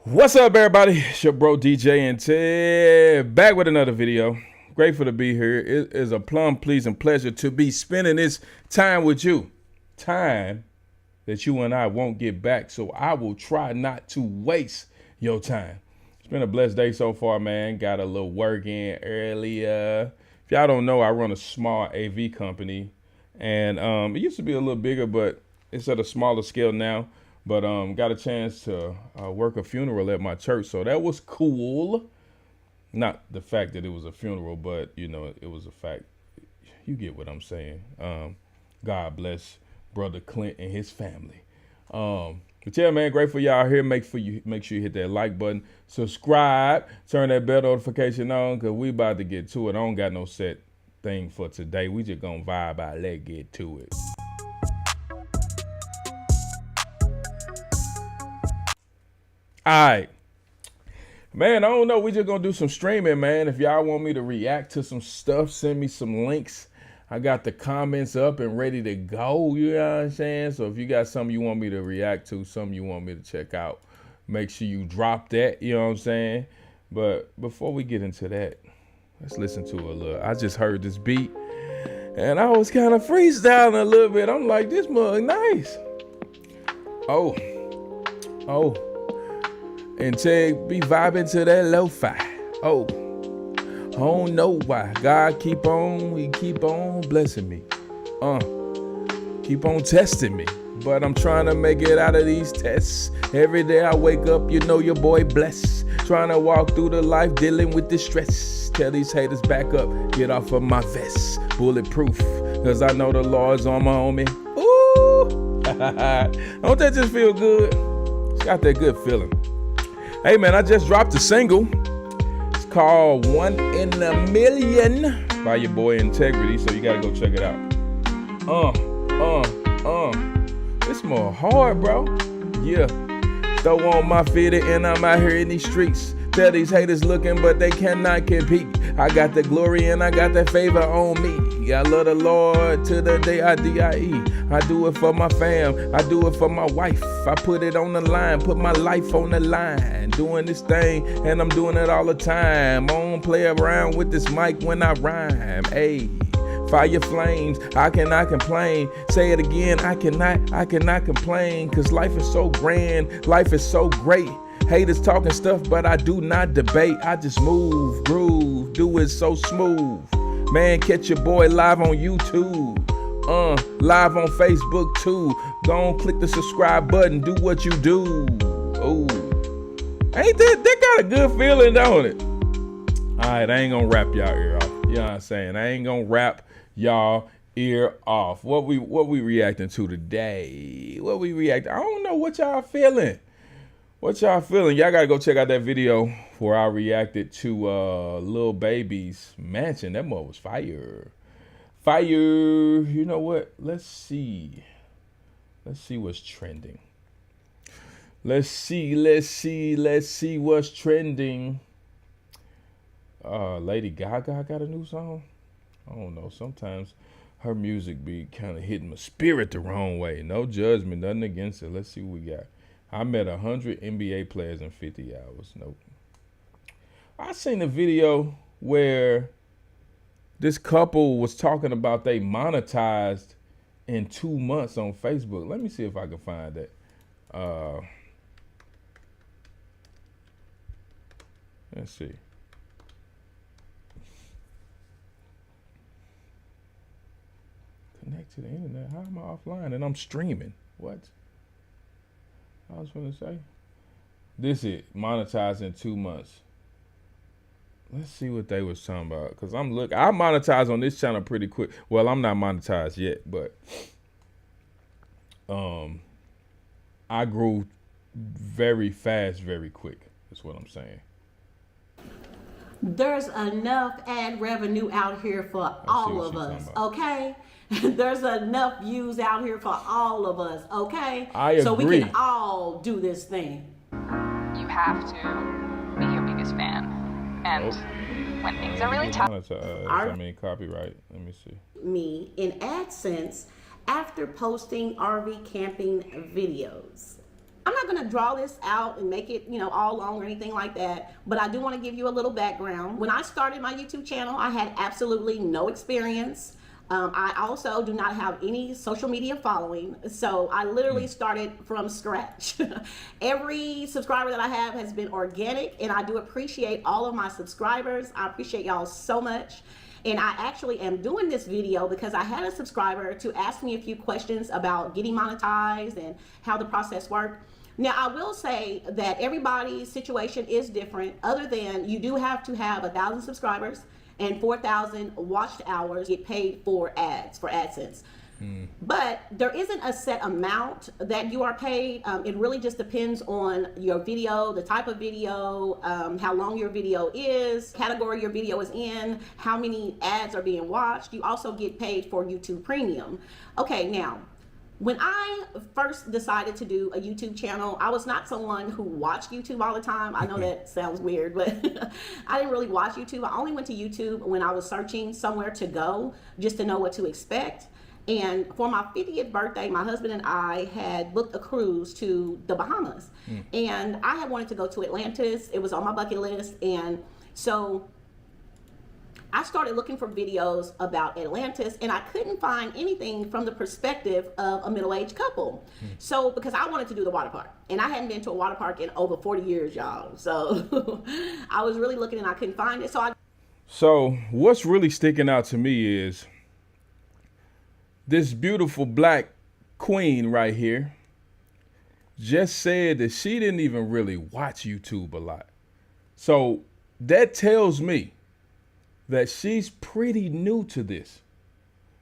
What's up, everybody? It's your bro DJ Nteg, back with another video. Grateful to be here. It is a plum pleasing pleasure to be spending this time with you. Time that you and I won't get back, so I will try not to waste your time. It's been a blessed day so far, man. Got a little work in earlier. If y'all don't know, I run a small AV company, and it used to be a little bigger, but it's at a smaller scale now. But got a chance to work a funeral at my church, so that was cool. Not the fact that it was a funeral, but you know, it was a fact. You get what I'm saying. God bless Brother Clint and his family. But yeah, man, grateful y'all here. Make sure you hit that like button, subscribe, turn that bell notification on, cause we about to get to it. I don't got no set thing for today. We just gonna vibe out. Let's get to it. All right, man, I don't know. We just gonna do some streaming, man. If y'all want me to react to some stuff, send me some links. I got the comments up and ready to go. You know what I'm saying? So if you got something you want me to react to, something you want me to check out, make sure you drop that. You know what I'm saying? But before we get into that, let's listen to a little. I just heard this beat and I was kind of freestyling a little bit. I'm like, this mug nice. Oh. Nteg be vibing to that lo-fi. Oh, I don't know why. God he keep on blessing me. Keep on testing me. But I'm trying to make it out of these tests. Every day I wake up, you know your boy blessed. Trying to walk through the life, dealing with the stress. Tell these haters back up, get off of my vest. Bulletproof, cause I know the Lord's on my homie. Ooh, don't that just feel good? It's got that good feeling. Hey man, I just dropped a single. It's called 1 in a Million by your boy Integrity, so you gotta go check it out. It's more hard, bro. Yeah. Throw on my fitted and I'm out here in these streets. Tell these haters looking, but they cannot compete. I got the glory and I got that favor on me. I love the Lord to the day I die. I do it for my fam, I do it for my wife. I put it on the line, put my life on the line. Doing this thing, and I'm doing it all the time. I don't play around with this mic when I rhyme. Hey, fire flames, I cannot complain. Say it again, I cannot complain. Cause life is so grand, life is so great. Haters talking stuff, but I do not debate. I just move, groove, do it so smooth. Man, catch your boy live on YouTube. Live on Facebook too. Go on, click the subscribe button, do what you do. Oh, ain't that got a good feeling, don't it? All right, I ain't gonna rap y'all ear off. You know what I'm saying? I ain't gonna rap y'all ear off. What we reacting to today? What we reacting? I don't know what y'all feeling. What y'all feeling? Y'all gotta go check out that video where I reacted to Lil Baby's Mansion. That mug was fire. Fire. You know what? Let's see what's trending. Let's see what's trending. Lady Gaga got a new song. I don't know. Sometimes her music be kind of hitting my spirit the wrong way. No judgment, nothing against it. Let's see what we got. I met 100 NBA players in 50 hours. Nope. I seen a video where this couple was talking about they monetized in 2 months on Facebook. Let me see if I can find that. Let's see. Connect to the internet. How am I offline and I'm streaming? What? I was gonna say. This is monetized in 2 months. Let's see what they was talking about. Cause I monetize on this channel pretty quick. Well, I'm not monetized yet, but I grew very fast, very quick. That's what I'm saying. There's enough ad revenue out here for all of us, okay? There's enough views out here for all of us, okay? I agree. So we can all do this thing. You have to be your biggest fan. And when things are really tough. Copyright. Let me see. Me in AdSense after posting RV camping videos. I'm not going to draw this out and make it, all long or anything like that, but I do want to give you a little background. When I started my YouTube channel, I had absolutely no experience. I also do not have any social media following, so I literally started from scratch. Every subscriber that I have has been organic, and I do appreciate all of my subscribers. I appreciate y'all so much. And I actually am doing this video because I had a subscriber to ask me a few questions about getting monetized and how the process worked. Now, I will say that everybody's situation is different, other than you do have to have 1,000 subscribers and 4,000 watched hours get paid for ads, for AdSense. But there isn't a set amount that you are paid. It really just depends on your video, the type of video, how long your video is, category your video is in, how many ads are being watched. You also get paid for YouTube Premium. Okay, now, when I first decided to do a YouTube channel, I was not someone who watched YouTube all the time. I know that sounds weird, but I didn't really watch YouTube. I only went to YouTube when I was searching somewhere to go just to know what to expect. And for my 50th birthday, my husband and I had booked a cruise to the Bahamas. And I had wanted to go to Atlantis. It was on my bucket list. And so I started looking for videos about Atlantis, and I couldn't find anything from the perspective of a middle-aged couple. So, because I wanted to do the water park, and I hadn't been to a water park in over 40 years, y'all. So I was really looking and I couldn't find it. So what's really sticking out to me is this beautiful black queen right here just said that she didn't even really watch YouTube a lot. So that tells me that she's pretty new to this.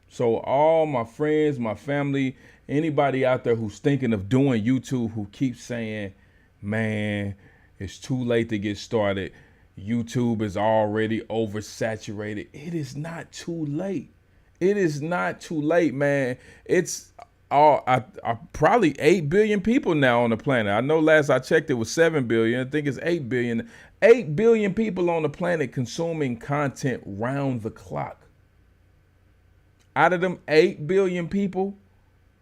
So all my friends, my family, anybody out there who's thinking of doing YouTube, who keeps saying, man, it's too late to get started. YouTube is already oversaturated. It is not too late. It is not too late, man. It's probably 8 billion people now on the planet. I know last I checked it was 7 billion. I think it's 8 billion. 8 billion people on the planet consuming content round the clock. Out of them 8 billion people,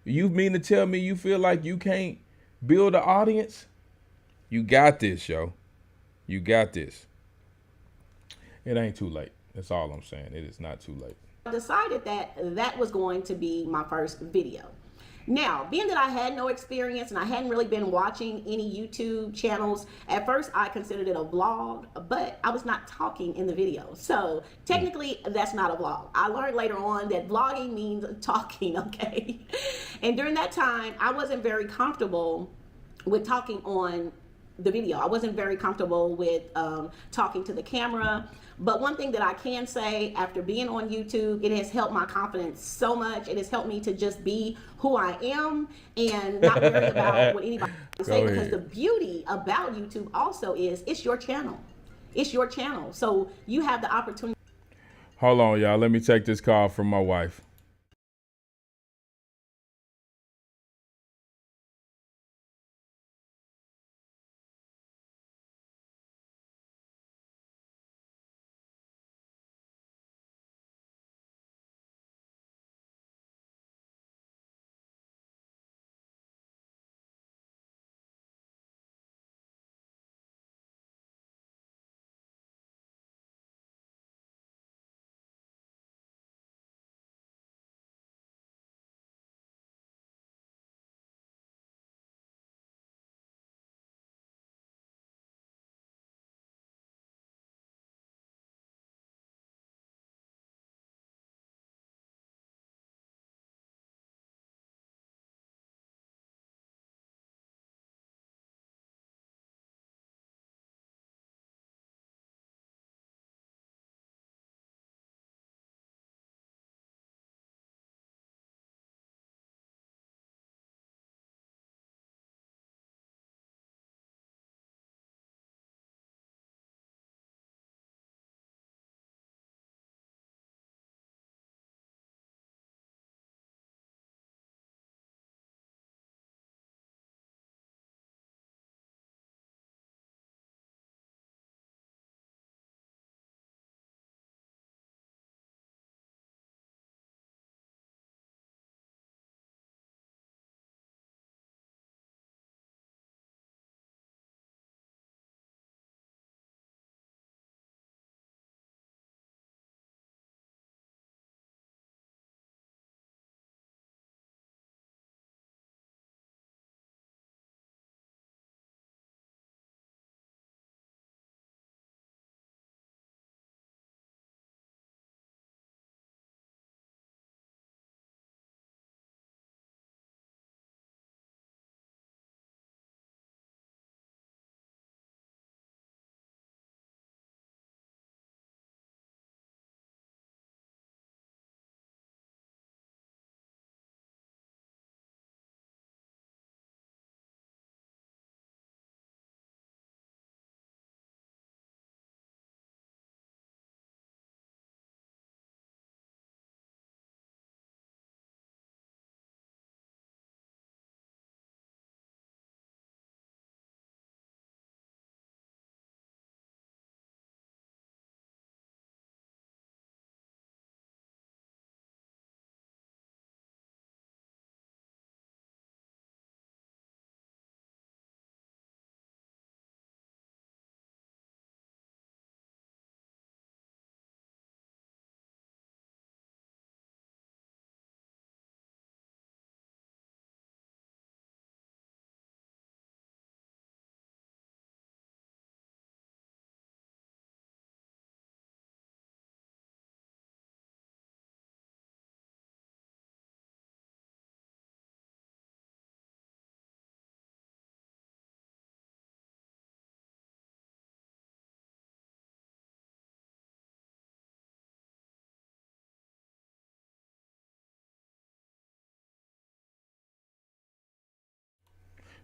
you mean to tell me you feel like you can't build an audience? You got this, yo. You got this. It ain't too late. That's all I'm saying. It is not too late. I decided that was going to be my first video. Now, being that I had no experience and I hadn't really been watching any YouTube channels, at first I considered it a vlog, but I was not talking in the video. So technically that's not a vlog. I learned later on that vlogging means talking, okay? And during that time, I wasn't very comfortable with talking on the video. I wasn't very comfortable with talking to the camera. But one thing that I can say, after being on YouTube, it has helped my confidence so much. It has helped me to just be who I am and not worry about what anybody say. Because the beauty about YouTube also is it's your channel. It's your channel. So you have the opportunity. Hold on, y'all. Let me take this call from my wife.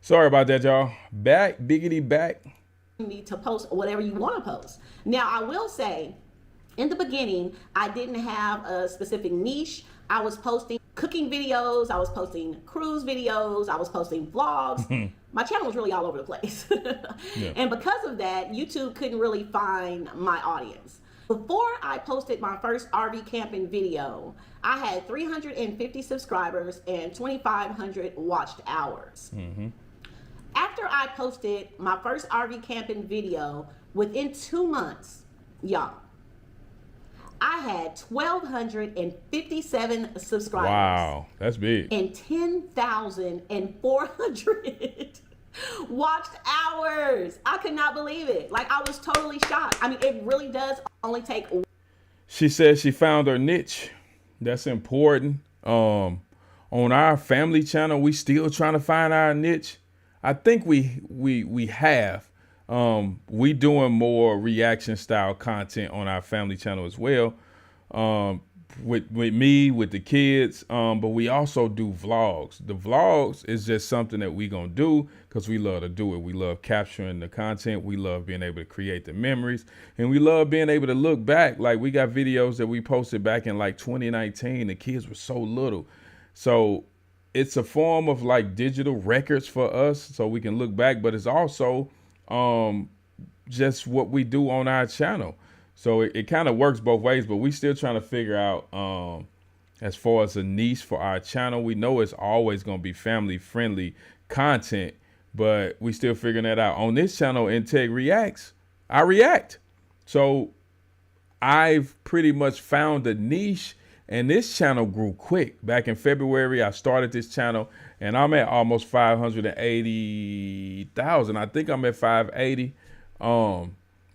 Sorry about that, y'all. Back, biggity back. Need to post whatever you want to post. Now, I will say, in the beginning, I didn't have a specific niche. I was posting cooking videos, I was posting cruise videos, I was posting vlogs. My channel was really all over the place. Yeah. And because of that, YouTube couldn't really find my audience. Before I posted my first RV camping video, I had 350 subscribers and 2,500 watched hours. After I posted my first RV camping video, within 2 months, y'all, I had 1,257 subscribers. Wow, that's big. And 10,400 watched hours. I could not believe it. Like, I was totally shocked. I mean, it really does only take. She said she found her niche. That's important. On our family channel, we still trying to find our niche. I think we have. We doing more reaction style content on our family channel as well. With me, with the kids, but we also do vlogs. The vlogs is just something that we gonna do because we love to do it. We love capturing the content. We love being able to create the memories, and we love being able to look back. Like, we got videos that we posted back in like 2019. The kids were so little. So it's a form of like digital records for us so we can look back, but it's also just what we do on our channel. So it kind of works both ways, but we still trying to figure out as far as a niche for our channel. We know it's always going to be family friendly content, but we still figuring that out. On this channel, Nteg Reacts, I react. So I've pretty much found a niche, and this channel grew quick. Back in February, I started this channel, and I'm at almost 580,000. I think I'm at 580.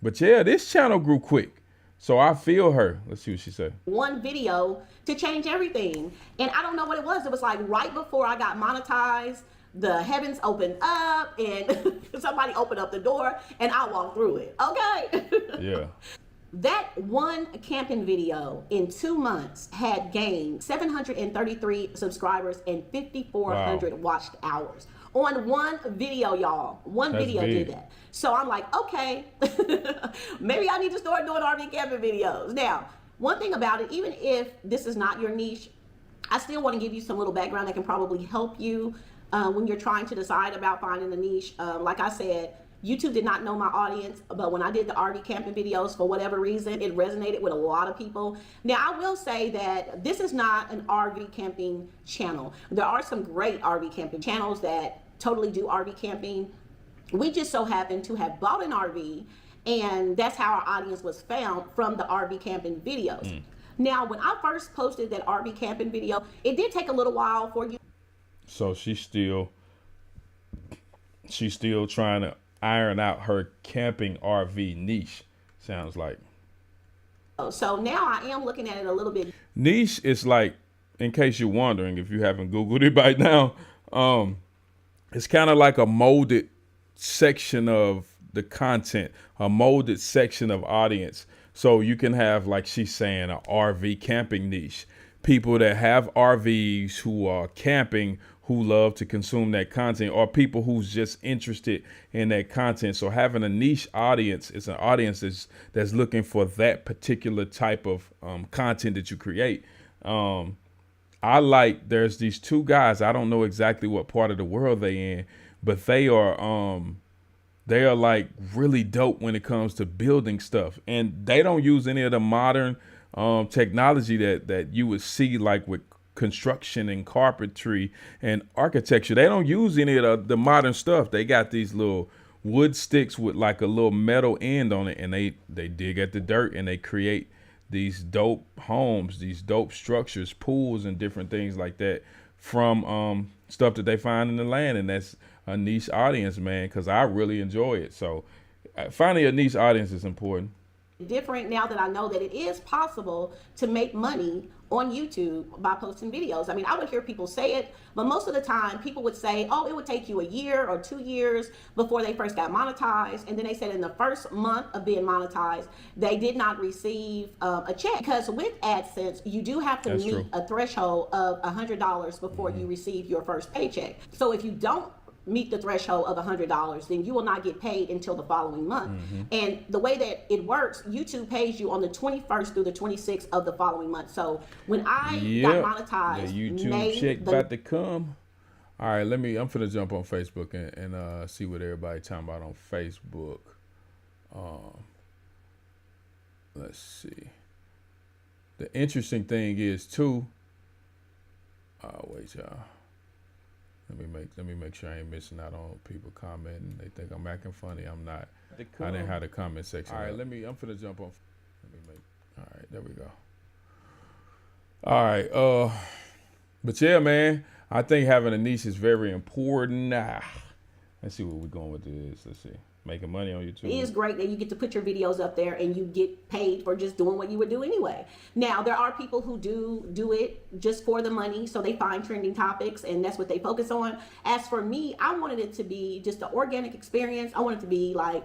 But yeah, this channel grew quick. So I feel her. Let's see what she said. One video to change everything. And I don't know what it was. It was like right before I got monetized, the heavens opened up and somebody opened up the door and I walked through it. Okay. Yeah. That one camping video in 2 months had gained 733 subscribers and 5,400 watched hours. On one video, y'all. One video did that. So I'm like, okay, maybe I need to start doing RV camping videos. Now, one thing about it, even if this is not your niche, I still want to give you some little background that can probably help you when you're trying to decide about finding a niche. Like I said, YouTube did not know my audience, but when I did the RV camping videos, for whatever reason, it resonated with a lot of people. Now, I will say that this is not an RV camping channel. There are some great RV camping channels that totally do RV camping. We just so happen to have bought an RV, and that's how our audience was found, from the RV camping videos. Now, when I first posted that RV camping video, it did take a little while for you. So she's still trying to iron out her camping RV niche, sounds like. So now I am looking at it a little bit. Niche is like, in case you're wondering, if you haven't Googled it by now, it's kind of like a molded section of the content, a molded section of audience. So you can have, like she's saying, an RV camping niche. People that have RVs who are camping, who love to consume that content, or people who's just interested in that content. So having a niche audience is an audience that's looking for that particular type of content that you create. There's these two guys, I don't know exactly what part of the world they in, but they are like really dope when it comes to building stuff. And they don't use any of the modern technology that you would see, like with construction and carpentry and architecture. They don't use any of the modern stuff. They got these little wood sticks with like a little metal end on it, and they dig at the dirt and they create these dope homes, these dope structures, pools and different things like that from stuff that they find in the land. And that's a niche audience, man, because I really enjoy it. So finding a niche audience is important. Different now that I know that it is possible to make money on YouTube by posting videos. I mean, I would hear people say it, but most of the time people would say, oh, it would take you a year or 2 years before they first got monetized. And then they said in the first month of being monetized, they did not receive a check, because with AdSense, you do have to meet a threshold of $100 before you receive your first paycheck. So if you don't meet the threshold of $100, then you will not get paid until the following month. And the way that it works, YouTube pays you on the 21st through the 26th of the following month. So when I got monetized, the YouTube check about to come. All right, I'm finna jump on Facebook and see what everybody talking about on Facebook. Let's see. The interesting thing is too. Wait, y'all. Let me make sure I ain't missing out on people commenting. They think I'm acting funny. I'm not. I didn't have the comment section. All right, I'm finna jump on. All right, there we go. All right, but yeah, man, I think having a niche is very important. Let's see what we're going with this. Let's see. Making money on YouTube. It is great that you get to put your videos up there and you get paid for just doing what you would do anyway. Now, there are people who do it just for the money, so they find trending topics and that's what they focus on. As for me, I wanted it to be just an organic experience. I wanted it to be like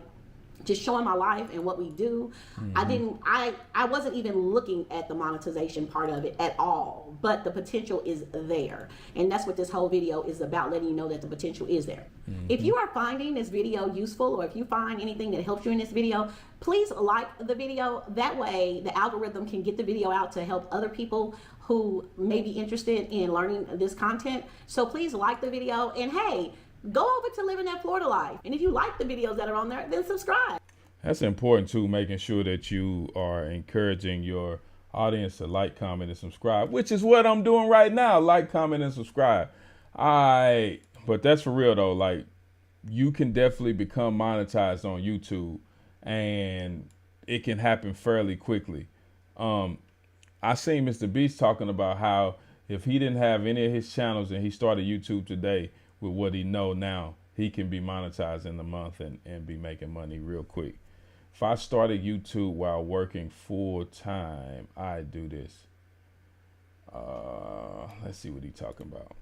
just showing my life and what we do. I wasn't even looking at the monetization part of it at all, but the potential is there. And that's what this whole video is about, letting you know that the potential is there. If you are finding this video useful, or if you find anything that helps you in this video, please like the video. That way the algorithm can get the video out to help other people who may be interested in learning this content. So please like the video, and hey, go over to Living That Florida Life. And if you like the videos that are on there, then subscribe. That's important too, making sure that you are encouraging your audience to like, comment, and subscribe, which is what I'm doing right now. Like, comment, and subscribe. But that's for real though. Like, you can definitely become monetized on YouTube, and it can happen fairly quickly. I seen Mr. Beast talking about how if he didn't have any of his channels and he started YouTube today, with what he know now, he can be monetized in a month and be making money real quick. If I started YouTube while working full time, I'd do this. Let's see what he talking about.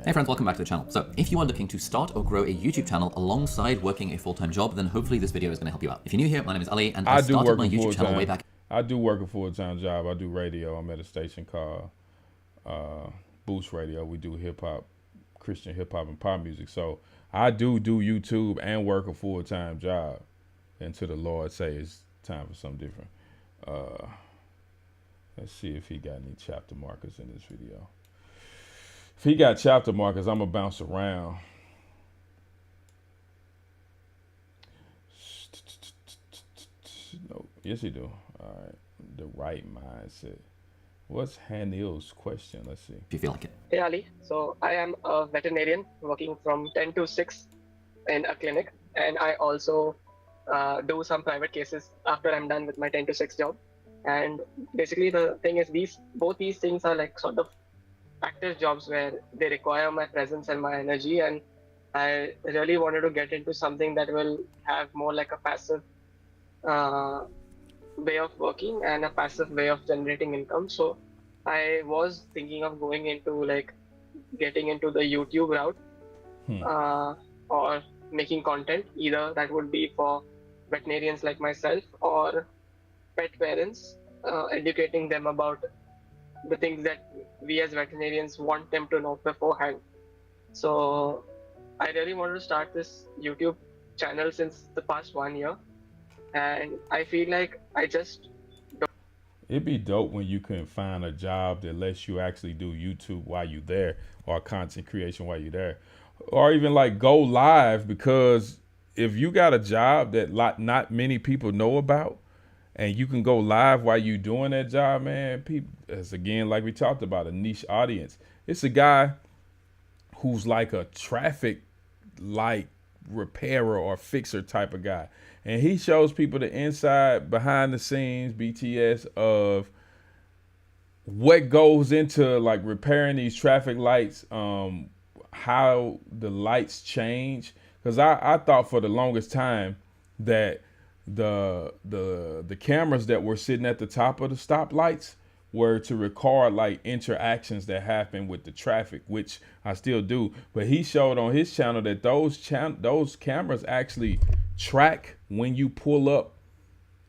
Hey friends, welcome back to the channel. So if you are looking to start or grow a YouTube channel alongside working a full-time job, then hopefully this video is going to help you out. If you're new here, my name is Ali, and I started my YouTube channel way back. I do work a full-time job. I do radio. I'm at a station called Boost Radio. We do hip-hop, Christian hip-hop and pop music. So I do YouTube and work a full-time job until the Lord say it's time for something different. Let's see if he got any chapter markers in this video. If he got chapter markers, I'm going to bounce around. No, yes, he do. All right. The right mindset. What's Hanil's question? Let's see. If you feel like it. Hey, Ali. So I am a veterinarian working from 10 to 6 in a clinic. And I also do some private cases after I'm done with my 10 to 6 job. And basically the thing is both these things are like sort of active jobs where they require my presence and my energy, and I really wanted to get into something that will have more like a passive way of working and a passive way of generating income. So I was thinking of going into like getting into the YouTube route or making content. Either that would be for veterinarians like myself or pet parents, educating them about the things that we as veterinarians want them to know beforehand. So I really wanted to start this YouTube channel since the past 1 year, and I feel like I just don't. It'd be dope when you can find a job that lets you actually do YouTube while you're there, or content creation while you're there, or even like go live, because if you got a job that not many people know about, and you can go live while you doing that job, man, people, it's again, like we talked about, a niche audience. It's a guy who's like a traffic light repairer or fixer type of guy. And he shows people the inside, behind the scenes, BTS, of what goes into like repairing these traffic lights, how the lights change. Because I thought for the longest time that the cameras that were sitting at the top of the stoplights were to record like interactions that happen with the traffic, which I still do. But he showed on his channel that those cameras actually track when you pull up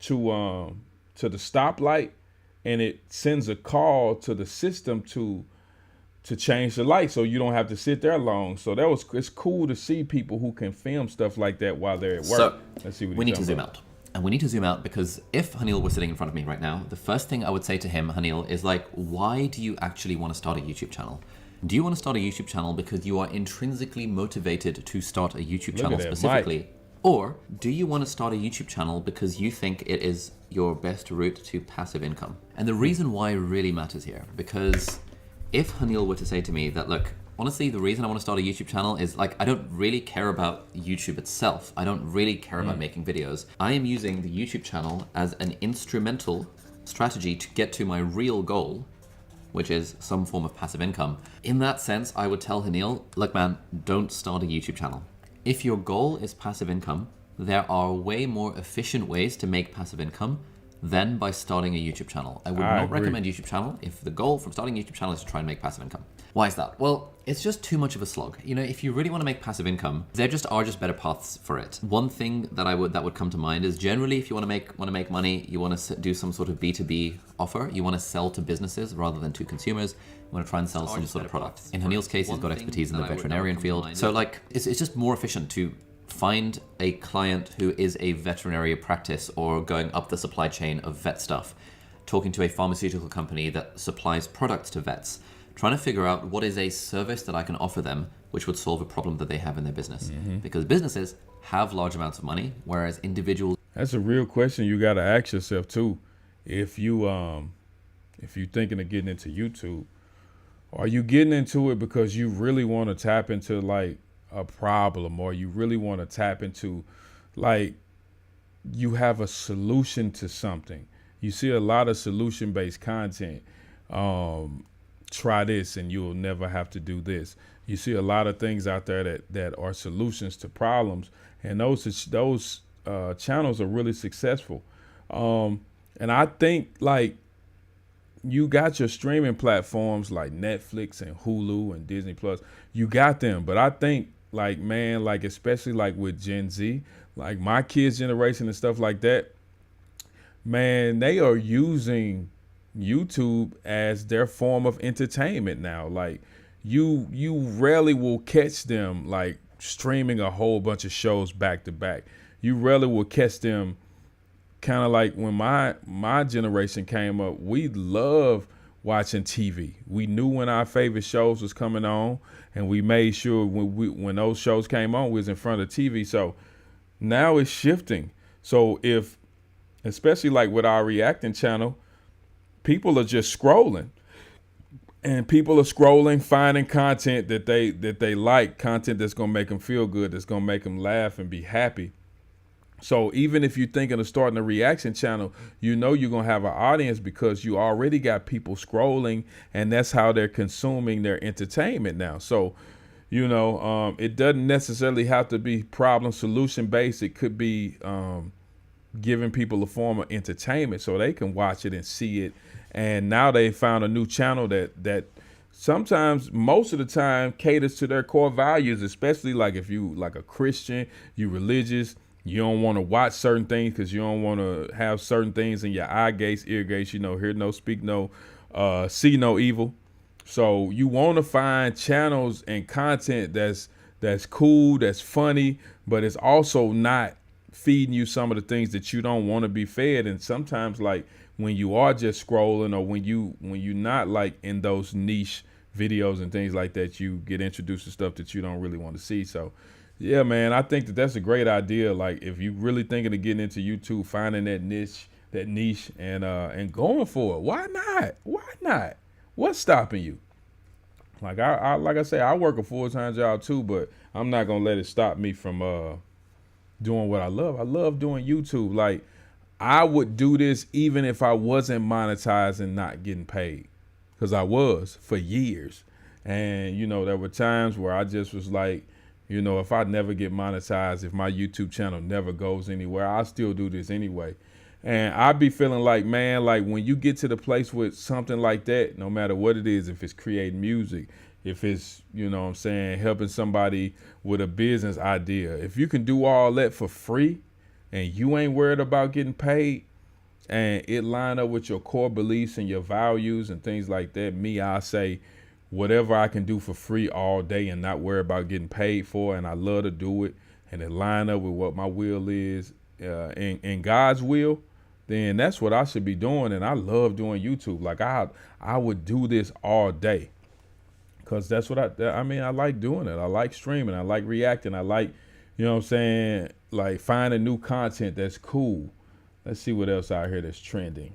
to to the stoplight, and it sends a call to the system to change the light, so you don't have to sit there long. So it's cool to see people who can film stuff like that while they're at work. So let's see what we need to zoom out. And we need to zoom out because if Hanil were sitting in front of me right now, the first thing I would say to him, Hanil, is like, why do you actually want to start a YouTube channel? Do you want to start a YouTube channel because you are intrinsically motivated to start a YouTube channel specifically? Or do you want to start a YouTube channel because you think it is your best route to passive income? And the reason why really matters here, because if Hanil were to say to me that, look, honestly, the reason I want to start a YouTube channel is like, I don't really care about YouTube itself. I don't really care about making videos. I am using the YouTube channel as an instrumental strategy to get to my real goal, which is some form of passive income. In that sense, I would tell Hanil, look man, don't start a YouTube channel. If your goal is passive income, there are way more efficient ways to make passive income than by starting a YouTube channel. I would not recommend YouTube channel if the goal from starting a YouTube channel is to try and make passive income. Why is that? Well, it's just too much of a slog. You know, if you really want to make passive income, there just are better paths for it. One thing that would come to mind is generally if you want to make money, you want to do some sort of B2B offer. You want to sell to businesses rather than to consumers. You want to try and sell some sort of product. In Hanil's case, he's got expertise in the veterinarian field. So like, it's just more efficient to find a client who is a veterinary practice or going up the supply chain of vet stuff, talking to a pharmaceutical company that supplies products to vets, trying to figure out what is a service that I can offer them which would solve a problem that they have in their business. Because businesses have large amounts of money, whereas individuals... That's a real question you got to ask yourself too. If you're thinking of getting into YouTube, are you getting into it because you really want to tap into like a problem, or you really want to tap into like you have a solution to something? You see a lot of solution-based content. Try this and you'll never have to do this. You see a lot of things out there that are solutions to problems, and those channels are really successful. And I think like you got your streaming platforms like Netflix and Hulu and Disney Plus. You got them, but I think like, man, like especially like with Gen Z, like my kids' generation and stuff like that, man, they are using YouTube as their form of entertainment now. Like you rarely will catch them like streaming a whole bunch of shows back to back. You rarely will catch them kind of like when my generation came up, we loved watching TV. We knew when our favorite shows was coming on, and we made sure when those shows came on, we was in front of TV. So now it's shifting. So especially like with our reacting channel, people are just scrolling, and people are scrolling, finding content that they like, content that's gonna make them feel good, that's gonna make them laugh and be happy. So even if you're thinking of starting a reaction channel, you know you're going to have an audience because you already got people scrolling, and that's how they're consuming their entertainment now. So, you know, it doesn't necessarily have to be problem solution based. It could be giving people a form of entertainment so they can watch it and see it. And now they found a new channel that sometimes, most of the time, caters to their core values, especially like if you like a Christian, you religious. You don't want to watch certain things because you don't want to have certain things in your eye gates, ear gates, you know, hear no, speak no, see no evil. So you want to find channels and content that's cool, that's funny, but it's also not feeding you some of the things that you don't want to be fed. And sometimes like when you are just scrolling, or when you're not like in those niche videos and things like that, you get introduced to stuff that you don't really want to see. So yeah, man, I think that's a great idea. Like if you really thinking of getting into YouTube, finding that niche and going for it. Why not? Why not? What's stopping you? Like I say, I work a full-time job too, but I'm not gonna let it stop me from doing what I love. I love doing YouTube. Like I would do this even if I wasn't monetized and not getting paid, because I was for years. And you know, there were times where I just was like, you know, if I never get monetized, if my YouTube channel never goes anywhere, I'll still do this anyway. And I'd be feeling like, man, like when you get to the place with something like that, no matter what it is, if it's creating music, if it's, you know what I'm saying, helping somebody with a business idea, if you can do all that for free and you ain't worried about getting paid, and it line up with your core beliefs and your values and things like that, I say whatever I can do for free all day and not worry about getting paid for, and I love to do it, and it line up with what my will is, in God's will, then that's what I should be doing. And I love doing YouTube. Like I would do this all day, because that's what I mean, I like doing it. I like streaming. I like reacting. I like, you know what I'm saying, like finding new content that's cool. Let's see what else out here that's trending.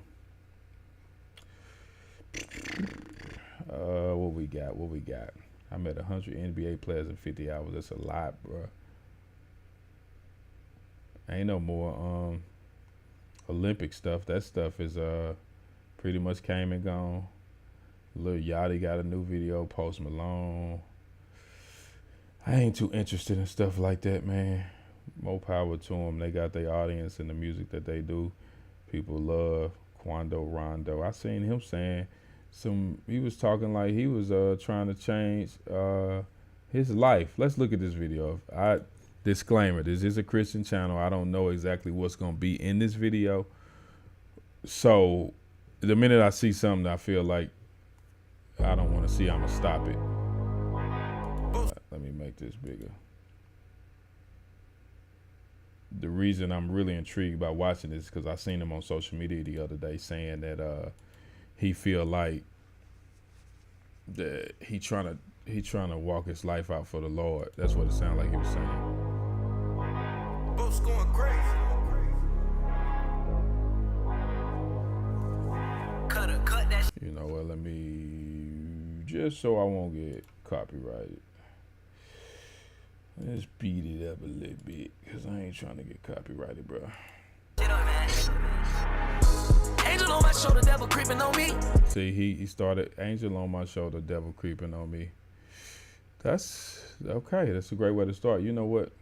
What we got? I met 100 NBA players in 50 hours. That's a lot, bro. Ain't no more Olympic stuff. That stuff is pretty much came and gone. Lil Yachty got a new video. Post Malone. I ain't too interested in stuff like that, man. More power to them. They got their audience and the music that they do. People love Quando Rondo. I seen him saying he was talking like he was trying to change his life. Let's look at this video. Disclaimer, this is a Christian channel. I don't know exactly what's going to be in this video. So the minute I see something I feel like I don't want to see, I'm going to stop it. Let me make this bigger. The reason I'm really intrigued by watching this is because I seen him on social media the other day saying that he feel like that he trying to walk his life out for the Lord. That's what it sounded like he was saying. Boats going crazy. Cut that. You know what? Let me, just so I won't get copyrighted, let's beat it up a little bit, because I ain't trying to get copyrighted, bro. Angel on my shoulder, devil creeping on me. See, he started angel on my shoulder, devil creeping on me. That's okay. That's a great way to start. You know what?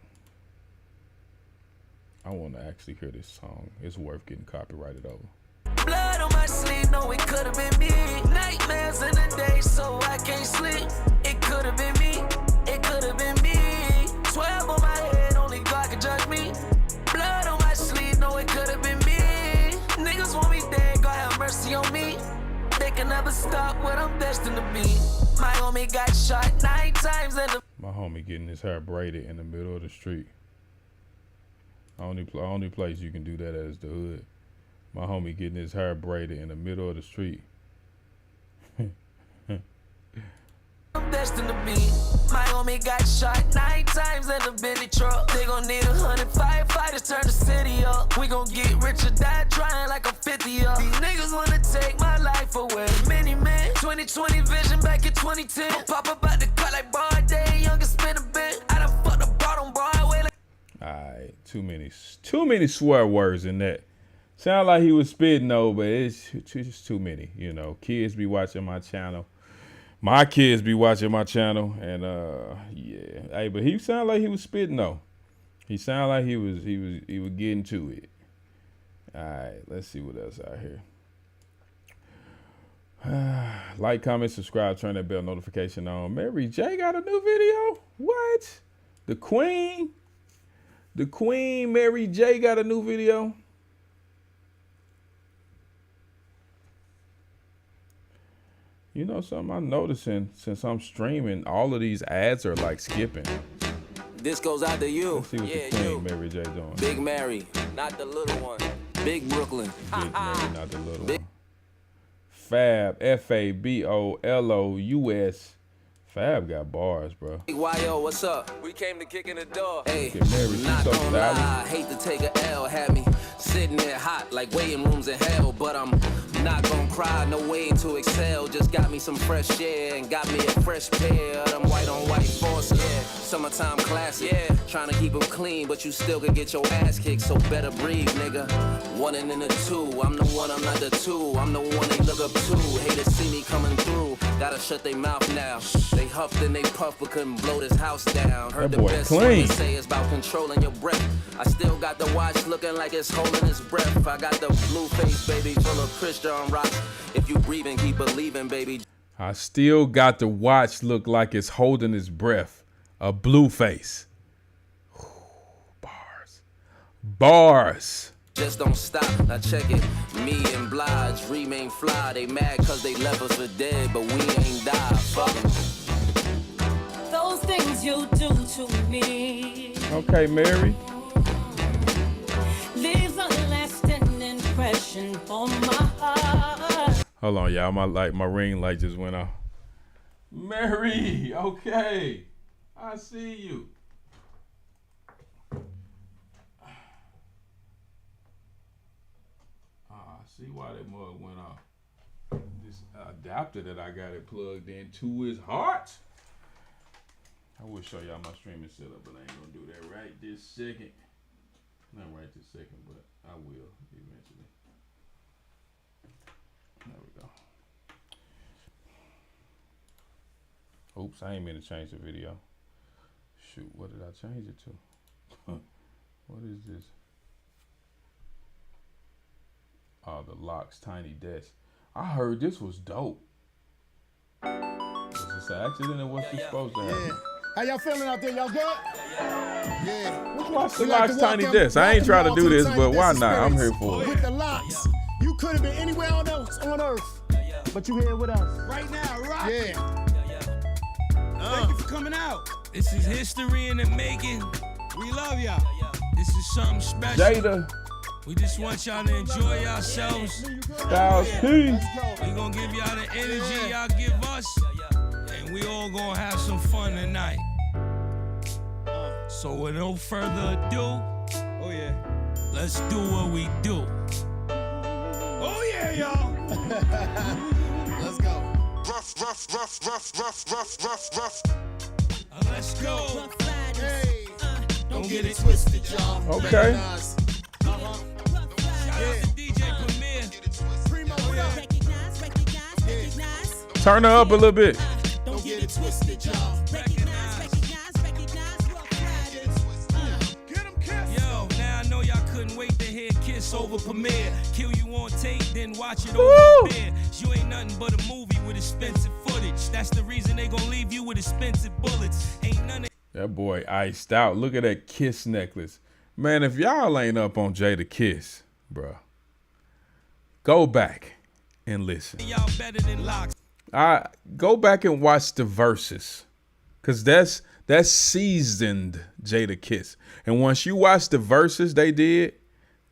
I want to actually hear this song. It's worth getting copyrighted over. Blood on my sleeve, no, it could have been me. Nightmares in the day, so I can't sleep. It could have been me. It could have been me. 12 on my head, only God can judge me. Blood on my sleeve, no, it could have been me. Niggas want me dead, God have mercy on me. They can never stop what I'm destined to be. My homie got shot 9 times in the... My homie getting his hair braided in the middle of the street. Only place you can do that at is the hood. My homie getting his hair braided in the middle of the street. I'm destined to be. My homie got shot 9 times in the Bentley truck. They gon' need 100 firefighters, turn the city up. We gon' get rich or die trying like I'm 50 up. These niggas wanna take my life away. Many men, 2020 vision back in 2010. Pop up out the car like broad day, youngest spin a bit. I done fucked the bottom Broadway. Alright, too many swear words in that. Sound like he was spitting though, but it's just too many. You know, kids be watching my channel. My kids be watching my channel, and yeah. Hey, but he sounded like he was spitting though. He sounded like he was getting to it. All right, let's see what else out here. Like, comment, subscribe, turn that bell notification on. Mary J got a new video. What? The Queen Mary J got a new video. You know something I'm noticing since I'm streaming, all of these ads are like skipping. This goes out to you. Let's see what the Queen Mary J doing. Big Mary, not the little one. Big Brooklyn. Big Mary, not the little one. Fab, Fabolous. Fab got bars, bro. YO, what's up? We came to kick in the door. Hey, Mary, she's not so gonna stylish. lie, hate to take a L, had me sitting there hot like waiting rooms in hell, but I'm not gonna cry, no way to excel. Just got me some fresh air and got me a fresh pair of them white on white force, yeah. Summertime classic, yeah. Trying to keep them clean, but you still could get your ass kicked, so better breathe, nigga. One and in the two, I'm the one, I'm not the two. I'm the one they look up to. Haters see me coming through, gotta shut their mouth now. They huffed and they puffed but couldn't blow this house down. Heard That the boy best clean. one to say is about controlling your breath. I still got the watch looking like it's holding its breath. I got the blue face, baby, full of Christian rocks. If you breathing, keep believing, baby. I still got the watch look like it's holding his breath. A blue face. Bars. Just don't stop, now check it. Me and Blige remain fly. They mad cause they left us for dead, but we ain't died. Fuck 'em. Those things you do to me Okay, Mary. leaves a lasting impression on my heart. Hold on, y'all. My ring light just went off. Mary, okay. I see you. I see why that mug went off. This adapter that I got it plugged into is hot. I will show y'all my streaming setup, but I ain't gonna do that right this second. Not right this second, but I will eventually. There we go. Oops, I ain't mean to change the video. Shoot, what did I change it to? What is this? Oh, the Locks Tiny Desk. I heard this was dope. Was this an accident or what's this supposed to happen? How y'all feeling out there? Y'all good? Yeah. Let's watch the We like Locks to Tiny welcome- Desk. I ain't trying to welcome do y'all this, Tiny but why Desk not? I'm here Experience. for it. With the Locks, you could have been anywhere on earth, but you here with us. Right now, right? Yeah. Thank you for coming out. This is history in the making. We love y'all. This is something special. Jada, We just want y'all to enjoy yourselves. Styles P. We gonna give y'all the energy y'all give us, and we all gonna have some fun tonight. So with no further ado, let's do what we do. Oh yeah, y'all. Let's go. Let's go. Hey. Don't get it twisted, y'all. Okay. Recognize. Shout out to DJ Premier. Primo, what up? Turn her up a little bit. Don't get it twisted, y'all. Get 'em kissed. Yo, now I know y'all couldn't wait to hear Kiss over Premiere. Kill you on tape, then watch it over beer. You ain't nothing but a movie with expensive footage. That's the reason they gon' leave you with expensive bullets. Ain't none of That boy iced out. Look at that Kiss necklace. Man, if y'all ain't up on Jada Kiss, bruh, go back and listen. y'all better than Locks. Go back and watch the verses, cause that's seasoned Jada Kiss. And once you watch the verses they did,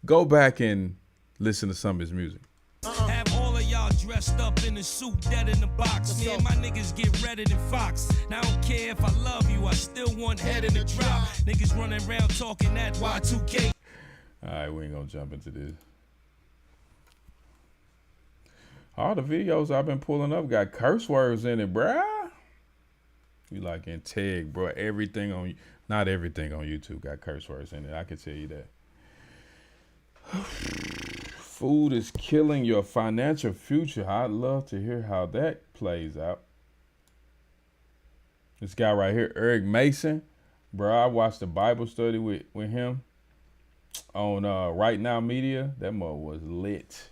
go back and listen to some of his music. Have all of y'all dressed up in a suit, dead in the box. Me and my niggas get redder than Fox. Now I don't care if I love you, I still want head in the drop. Niggas running around talking that Y2K. All right, we ain't gonna jump into this. All the videos I've been pulling up got curse words in it, bruh. You like Nteg, bro. Not everything on YouTube got curse words in it. I can tell you that. Food is killing your financial future. I'd love to hear how that plays out. This guy right here, Eric Mason, bro. I watched a Bible study with him on Right Now Media. That mug was lit.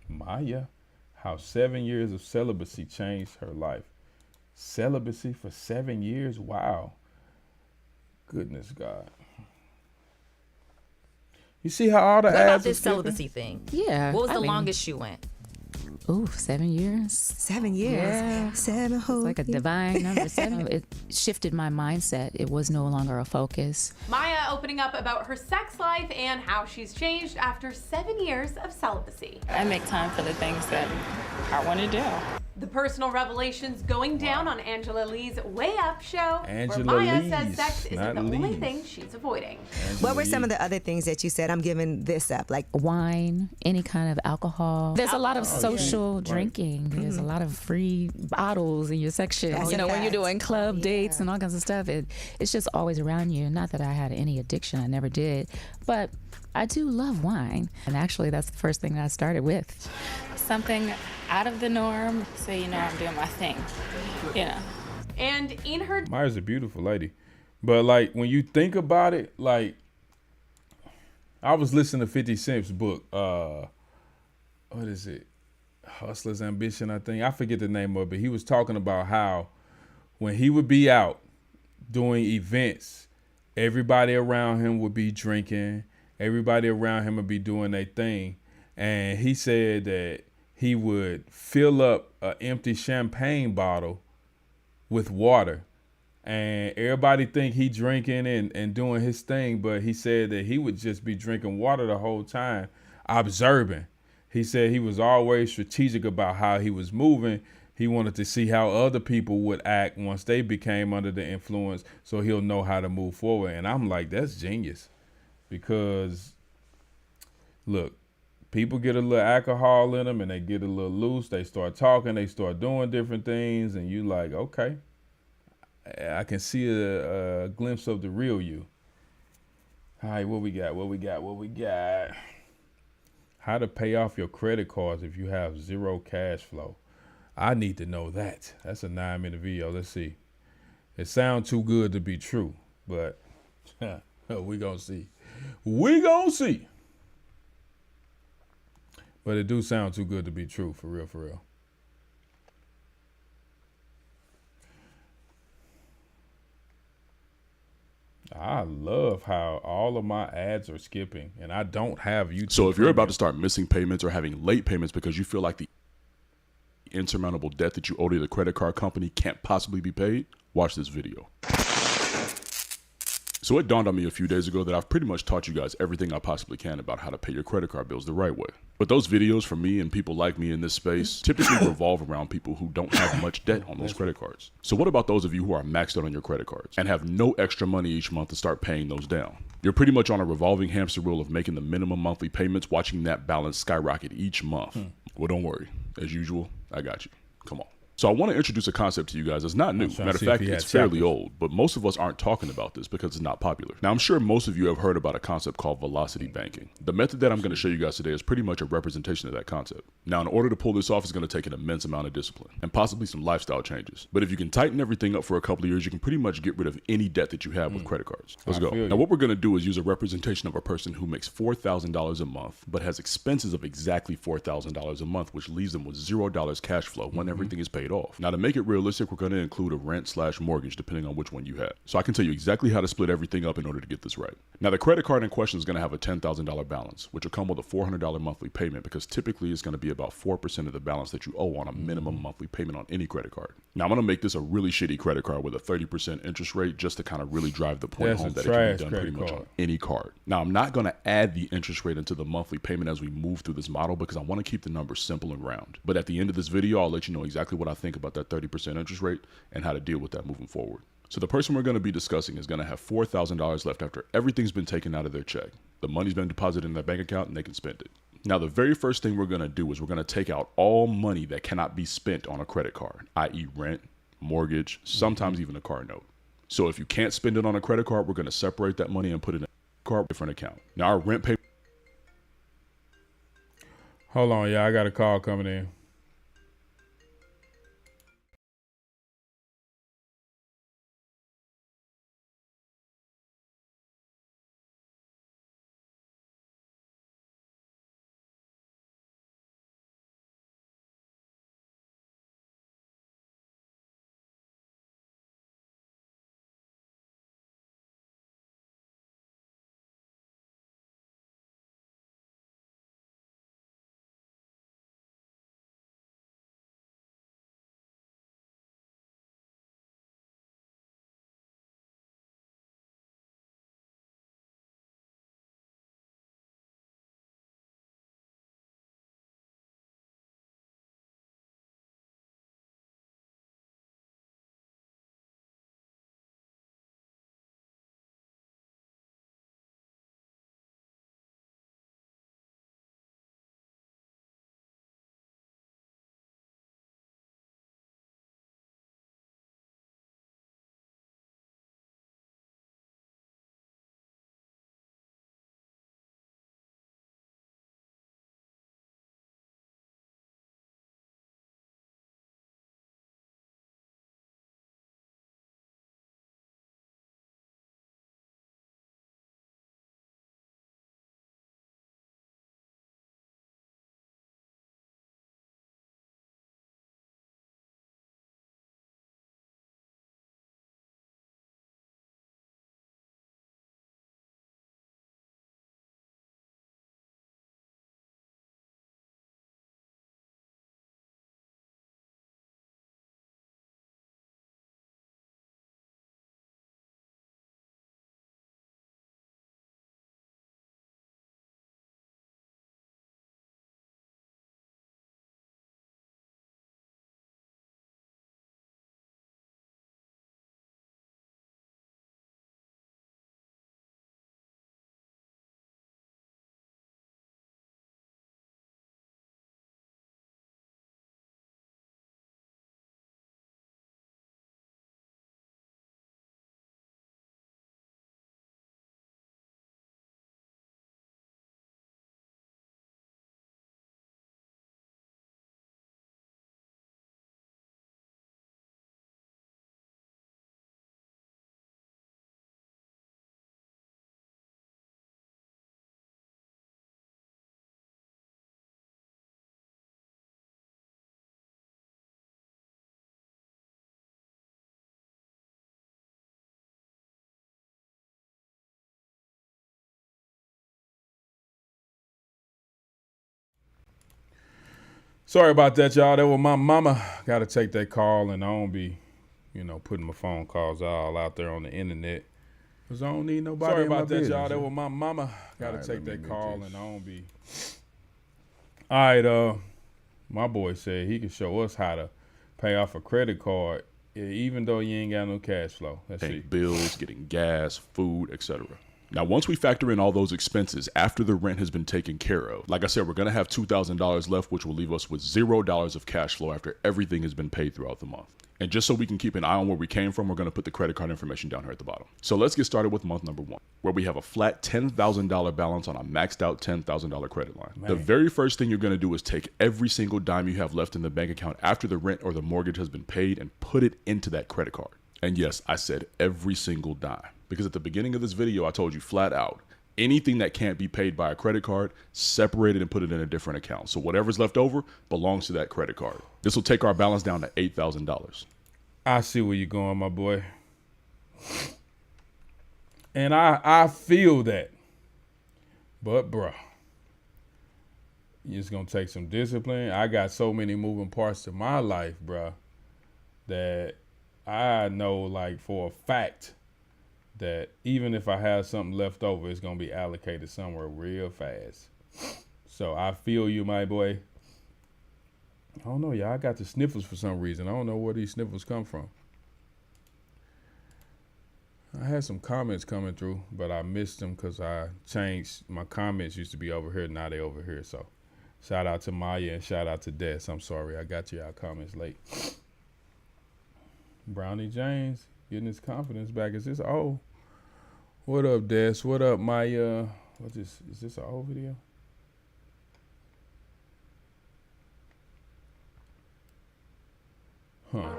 Maya, how 7 years of celibacy changed her life. Celibacy for 7 years? Wow. Goodness God. You see how all the What about ads this are skipping? celibacy thing? Yeah. What was I the mean, longest you went? Ooh, 7 years. 7 years. Yeah. 7 whole It's like a divine number. 7. It shifted my mindset. It was no longer a focus. Maya opening up about her sex life and how she's changed after 7 years of celibacy. I make time for the things that I want to do. The personal revelations going down on Angela Lee's Way Up show, Angela where Maya Lee's, says sex isn't not the only Lee's. thing she's avoiding. What were some of the other things that you said? I'm giving this up. Like Wine, any kind of alcohol. There's a lot of social drinking. There's a lot of free bottles in your section. That's you know, a when you're fact. doing club dates and all kinds of stuff, it's just always around you. Not that I had any addiction. I never did. But I do love wine. And actually, that's the first thing that I started with. Something out of the norm, so you know I'm doing my thing. You know. And in her Maya's a beautiful lady. But like when you think about it, like I was listening to 50 Cent's book, what is it? Hustler's Ambition, I think. I forget the name of it. He was talking about how when he would be out doing events, everybody around him would be drinking. Everybody around him would be doing their thing. And he said that he would fill up an empty champagne bottle with water. And everybody think he drinking and doing his thing, but he said that he would just be drinking water the whole time, observing. He said he was always strategic about how he was moving. He wanted to see how other people would act once they became under the influence, so he'll know how to move forward. And I'm like, that's genius. Because, look, people get a little alcohol in them and they get a little loose. They start talking, they start doing different things, and you like, okay, I can see a glimpse of the real you. All right, what we got? How to pay off your credit cards if you have zero cash flow. I need to know that. That's a 9-minute video. Let's see. It sounds too good to be true, but we gonna see. But it do sound too good to be true, for real. I love how all of my ads are skipping and I don't have YouTube. So if you're about to start missing payments or having late payments because you feel like the insurmountable debt that you owe to the credit card company can't possibly be paid, watch this video. So it dawned on me a few days ago that I've pretty much taught you guys everything I possibly can about how to pay your credit card bills the right way. But those videos from me and people like me in this space typically revolve around people who don't have much debt on those credit cards. So what about those of you who are maxed out on your credit cards and have no extra money each month to start paying those down? You're pretty much on a revolving hamster wheel of making the minimum monthly payments, watching that balance skyrocket each month. Well, don't worry. As usual, I got you. Come on. So I want to introduce a concept to you guys that's not new. Matter of fact, it's fairly old, but most of us aren't talking about this because it's not popular. Now, I'm sure most of you have heard about a concept called velocity banking. The method that I'm going to show you guys today is pretty much a representation of that concept. Now, in order to pull this off, it's going to take an immense amount of discipline and possibly some lifestyle changes. But if you can tighten everything up for a couple of years, you can pretty much get rid of any debt that you have with credit cards. Let's go. Now, what we're going to do is use a representation of a person who makes $4,000 a month, but has expenses of exactly $4,000 a month, which leaves them with $0 cash flow when everything is paid off. Now, to make it realistic, we're going to include a rent/mortgage depending on which one you have. So I can tell you exactly how to split everything up in order to get this right. Now, the credit card in question is going to have a $10,000 balance, which will come with a $400 monthly payment because typically it's going to be about 4% of the balance that you owe on a minimum monthly payment on any credit card. Now, I'm going to make this a really shitty credit card with a 30% interest rate just to kind of really drive the point home that it can be done pretty much on any card. Now, I'm not going to add the interest rate into the monthly payment as we move through this model because I want to keep the numbers simple and round. But at the end of this video, I'll let you know exactly what I think about that 30% interest rate and how to deal with that moving forward. So the person we're going to be discussing is going to have $4,000 left after everything's been taken out of their check. The money's been deposited in their bank account and they can spend it. Now, the very first thing we're going to do is we're going to take out all money that cannot be spent on a credit card, i.e. rent, mortgage, sometimes even a car note. So if you can't spend it on a credit card, we're going to separate that money and put it in a card different account. Now, our rent payment. Hold on, yeah, I got a call coming in. Sorry about that, y'all. That was my mama. Got to take that call, and I don't be, putting my phone calls all out there on the internet. Because I don't need nobody. Sorry about that, y'all. That was my mama. Got to take that call, and I don't be. All right, my boy said he can show us how to pay off a credit card, even though you ain't got no cash flow. Let's see. Bills, getting gas, food, etc. Now, once we factor in all those expenses after the rent has been taken care of, like I said, we're going to have $2,000 left, which will leave us with $0 of cash flow after everything has been paid throughout the month. And just so we can keep an eye on where we came from, we're going to put the credit card information down here at the bottom. So let's get started with month number 1, where we have a flat $10,000 balance on a maxed out $10,000 credit line. Man. The very first thing you're going to do is take every single dime you have left in the bank account after the rent or the mortgage has been paid and put it into that credit card. And yes, I said every single dime. Because at the beginning of this video, I told you flat out, anything that can't be paid by a credit card, separate it and put it in a different account. So whatever's left over belongs to that credit card. This will take our balance down to $8,000. I see where you're going, my boy. And I feel that. But, bruh, it's going to take some discipline. I got so many moving parts to my life, bruh, that I know, like, for a fact that even if I have something left over, it's going to be allocated somewhere real fast. So I feel you, my boy. I don't know, y'all. I got the sniffles for some reason. I don't know where these sniffles come from. I had some comments coming through, but I missed them because I changed. My comments used to be over here. Now they over here. So shout out to Maya and shout out to Des. I'm sorry. I got y'all comments late. Brownie James getting his confidence back. Is this old? What up, Des? What up, Maya? What is this an old video? Huh.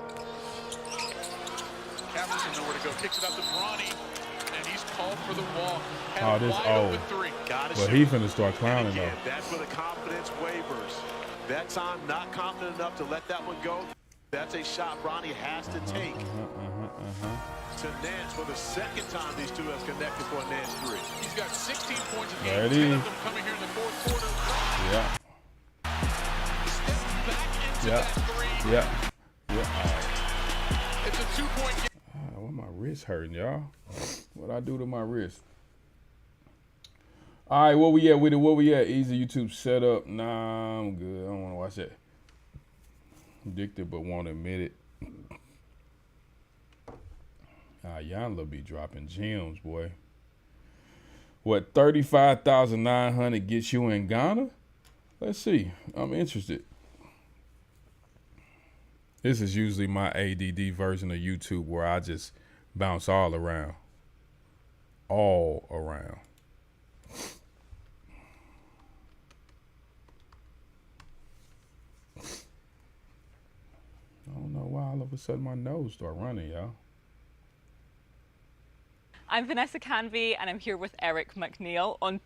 Everson nowhere to go. Kicks it up to Bronny, and he's called for the walk. Oh, this old. But he finna start clowning though. That's where the confidence wavers. That time, not confident enough to let that one go. That's a shot Bronny has to take. To Nance for the second time these two have connected for a Nance 3. He's got 16 points a game. 10 of them coming here in the fourth quarter. Yeah. Steps back into Yeah. that three. Yeah. Yeah. All right. It's a 2-point game. Why my wrist hurting, y'all? What I do to my wrist? All right, where we at with it? Where we at? Easy YouTube setup. Nah, I'm good. I don't want to watch that. Addicted but won't admit it. Y'all be dropping gems, boy. What, 35,900 gets you in Ghana? Let's see. I'm interested. This is usually my ADD version of YouTube where I just bounce all around. All around. I don't know why all of a sudden my nose start running, y'all. I'm Vanessa Canvey, and I'm here with Eric McNeil on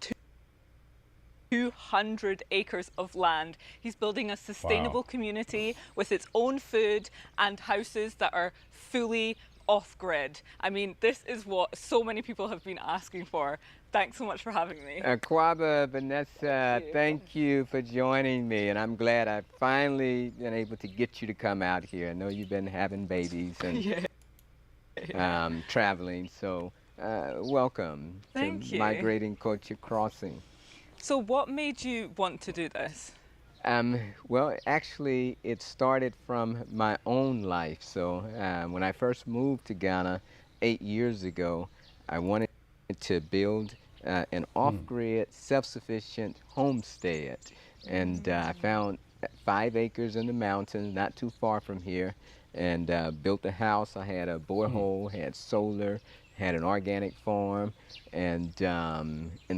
200 acres of land. He's building a sustainable community with its own food and houses that are fully off-grid. I mean, this is what so many people have been asking for. Thanks so much for having me. Kwaba, Vanessa, thank you for joining me, and I'm glad I've finally been able to get you to come out here. I know you've been having babies and traveling, so welcome to Migrating Culture Crossing. So what made you want to do this? Well, actually, it started from my own life. So when I first moved to Ghana 8 years ago, I wanted to build an off-grid, self-sufficient homestead. And I found 5 acres in the mountains, not too far from here, and built a house. I had a borehole, had solar, had an organic farm, and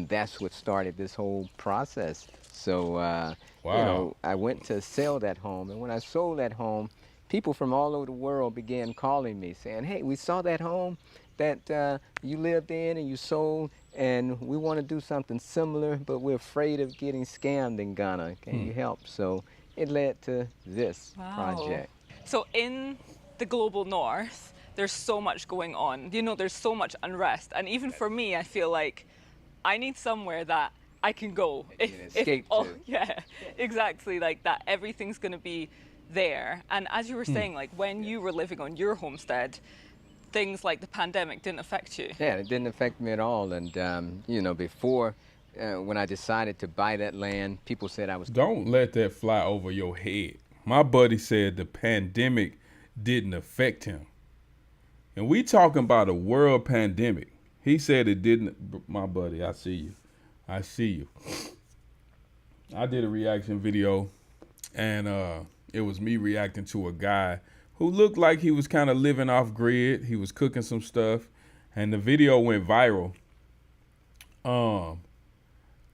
that's what started this whole process. So, you know, I went to sell that home, and when I sold that home, people from all over the world began calling me saying, hey, we saw that home that you lived in and you sold, and we want to do something similar, but we're afraid of getting scammed in Ghana. Can you help? So it led to this project. So in the global north, there's so much going on. You know, there's so much unrest. And even for me, I feel like I need somewhere that I can go. Escape to. Yeah, exactly like that. Everything's going to be there. And as you were saying, like when you were living on your homestead, things like the pandemic didn't affect you. Yeah, it didn't affect me at all. And, you know, before, when I decided to buy that land, people said I was... Don't let that fly over your head. My buddy said the pandemic didn't affect him. And we talking about a world pandemic. He said it didn't. My buddy, I see you. I see you. I did a reaction video, and it was me reacting to a guy who looked like he was kind of living off grid. He was cooking some stuff, and the video went viral.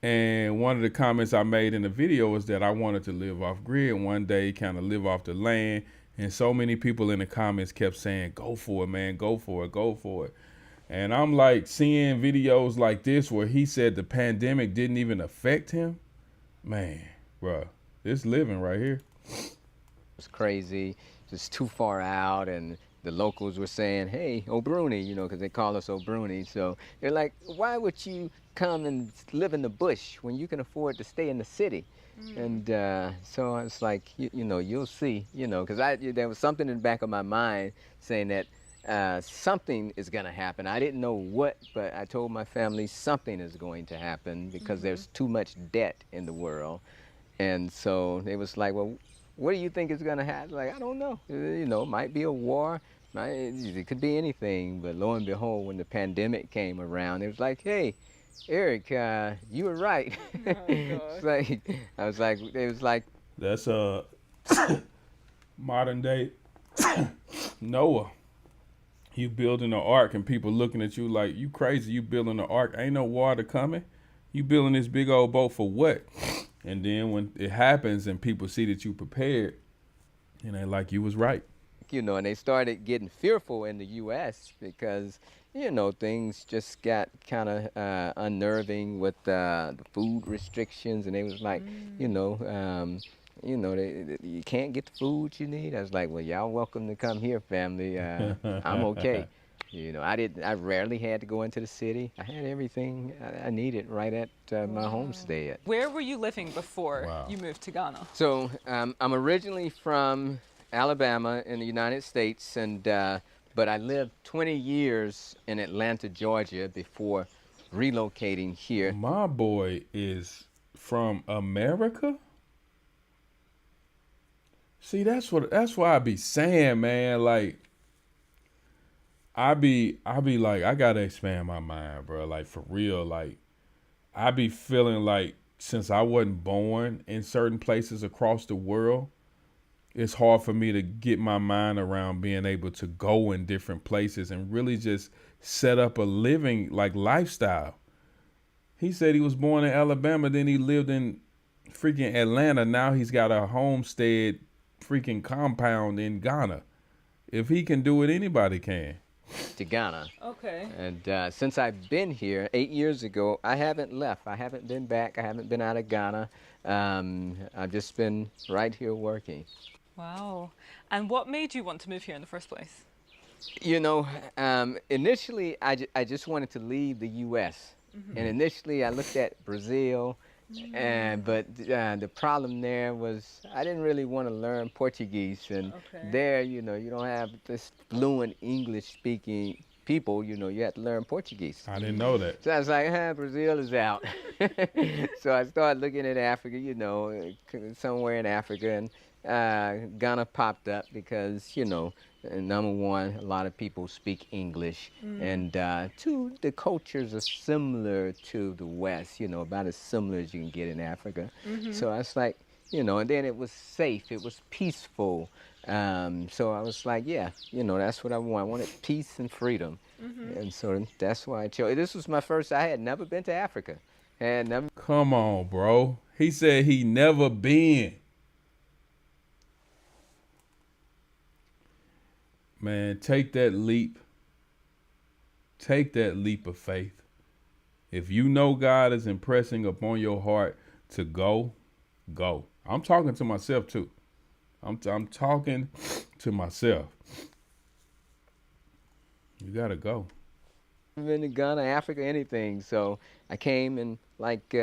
And one of the comments I made in the video was that I wanted to live off grid one day, kind of live off the land. And so many people in the comments kept saying, go for it, man, go for it, go for it. And I'm like seeing videos like this where he said the pandemic didn't even affect him. Man, bruh, this living right here. It's crazy, just too far out, and the locals were saying, hey, O'Bruni, you know, because they call us O'Bruni. So they're like, why would you come and live in the bush when you can afford to stay in the city? And so it's like, you know, you'll see, you know, because there was something in the back of my mind saying that something is going to happen. I didn't know what, but I told my family something is going to happen because there's too much debt in the world. And so they was like, well, what do you think is going to happen? Like, I don't know. You know, it might be a war. It could be anything. But lo and behold, when the pandemic came around, it was like, hey, Eric, you were right. It's like, I was like, it was like. That's modern day Noah. You building an ark and people looking at you like, you crazy, you building an ark. Ain't no water coming. You building this big old boat for what? And then when it happens and people see that you prepared, and they like you was right. You know, and they started getting fearful in the U.S. because, you know, things just got kind of unnerving with the food restrictions, and they was like, you know, you can't get the food you need. I was like, well, y'all welcome to come here, family. I'm okay. You know, I rarely had to go into the city. I had everything I needed right at my homestead. Where were you living before you moved to Ghana? So I'm originally from Alabama in the United States, and but I lived 20 years in Atlanta, Georgia before relocating here. My boy is from America? See, that's why I be saying, man, like, I be like, I gotta expand my mind, bro. Like, for real, like, I be feeling like since I wasn't born in certain places across the world, it's hard for me to get my mind around being able to go in different places and really just set up a living, like, lifestyle. He said he was born in Alabama, then he lived in freaking Atlanta. Now he's got a homestead freaking compound in Ghana. If he can do it, anybody can. To Ghana. Okay. And since I've been here 8 years ago, I haven't left. I haven't been back. I haven't been out of Ghana. I've just been right here working. Wow. And what made you want to move here in the first place? You know, initially I just wanted to leave the U.S. And initially I looked at Brazil, but the problem there was I didn't really want to learn Portuguese, and there, you know, you don't have this fluent English-speaking people. You know, you have to learn Portuguese. I didn't know that. So I was like, Brazil is out. So I started looking at Africa, you know, somewhere in Africa, and Ghana popped up because, you know, number one, a lot of people speak English, and two, the cultures are similar to the West, you know, about as similar as you can get in Africa. So I was like, you know, and then it was safe, it was peaceful. So I was like, yeah, you know, that's what I want. I wanted peace and freedom. And so that's why I chose. This was my first, I had never been to Africa. Had never. Come on, bro. He said he never been. Man, take that leap. Take that leap of faith. If you know God is impressing upon your heart to go, go. I'm talking to myself too. I'm talking to myself. You gotta go. Been to Ghana, Africa, anything. So I came and like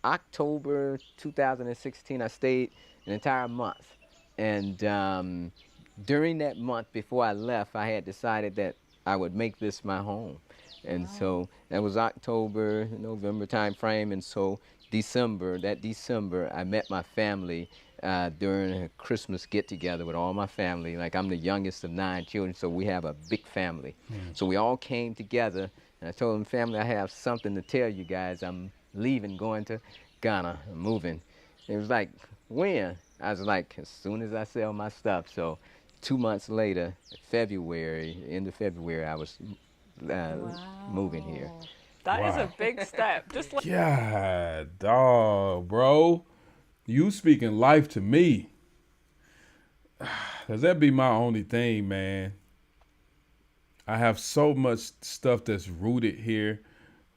October 2016. I stayed an entire month. And during that month before I left, I had decided that I would make this my home. And so that was October, November time frame. And so December, I met my family during a Christmas get-together with all my family. Like, I'm the youngest of 9 children, so we have a big family. So we all came together, and I told them, family, I have something to tell you guys. I'm leaving, going to Ghana, I'm moving. It was like, when? I was like, as soon as I sell my stuff. So 2 months later, February, end of February, I was moving here. That is a big step. Just like God, dog, bro. You speaking life to me. Cause that be my only thing, man. I have so much stuff that's rooted here.